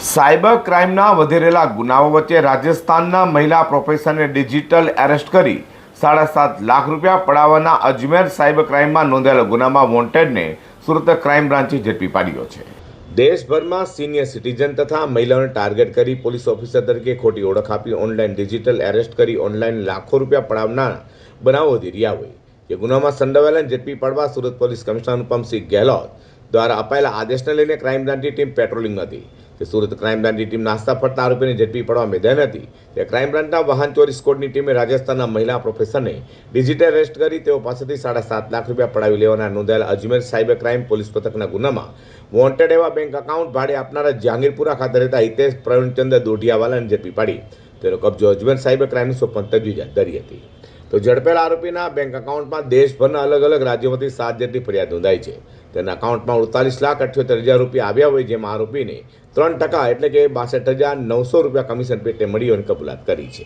Cyber ક્રાઇમના વધી રહેલા ગુનાઓ વચ્ચે રાજસ્થાનના મહિલા પ્રોફેસરને ડિજિટલ એરેસ્ટ કરી 7.5 લાખ રૂપિયા પડાવવાના અજમેર સાયબર ક્રાઇમમાં નોંધાયેલા ગુનામાં વોન્ટેડને સુરત ક્રાઇમ બ્રાન્ચે ઝડપી પાડ્યો છે। દેશભરમાં સિનિયર સિટીઝન તથા મહિલાઓને ટાર્ગેટ કરી પોલીસ ઓફિસર તરીકે ખોટી ઓળખ આપી ઓનલાઈન ડિજિટલ એરેસ્ટ કરી ઓનલાઈન લાખો રૂપિયા પડાવનાર બનાવો વધી રહ્યા હોય જે ગુનામાં સંડોવાયેલાને ઝડપી પાડવા સુરત પોલીસ કમિશનર અનુપમસિંહ ગેહલોત દ્વારા અપાયેલા આદેશને લઈને ક્રાઇમ બ્રાન્ચની ટીમ પેટ્રોલિંગમાં હતી। તે સુરત ક્રાઇમ બ્રાન્ચની ટીમ નાસ્તા ફરતા આરોપીને ઝડપી પાડવા મેદાન હતી। તે ક્રાઇમ બ્રાન્ચના વાહન ચોરી સ્કોડની ટીમે રાજસ્થાનના મહિલા પ્રોફેસરને ડિજિટલ એરેસ્ટ કરી તેઓ પાસેથી 7.5 લાખ રૂપિયા પડાવી લેવાના નોંધાયેલા અજમેર સાયબર ક્રાઇમ પોલીસ પથકના ગુનામાં વોન્ટેડ એવા બેંક એકાઉન્ટ ભાડે આપનારા જહાંગીરપુરા ખાતે રહેતા હિતેશ પ્રવીણચંદ્ર દોઢિયાવાલાને ઝડપી પાડી તેનો કબજો અજમેર સાયબર ક્રાઇમની સોંપવાની તજવીજ હાથ ધરી હતી। તો ઝડપેલા આરોપીના બેંક એકાઉન્ટમાં દેશભરના અલગ અલગ રાજ્યોમાંથી 7 જેટલી ફરિયાદ નોંધાઈ છે। તેના એકાઉન્ટમાં 48,78,000 રૂપિયા આવ્યા હોય જેમાં આરોપીને 3% એટલે કે 62,900 રૂપિયા કમિશન પેટે મળી હોવાની કબૂલાત કરી છે।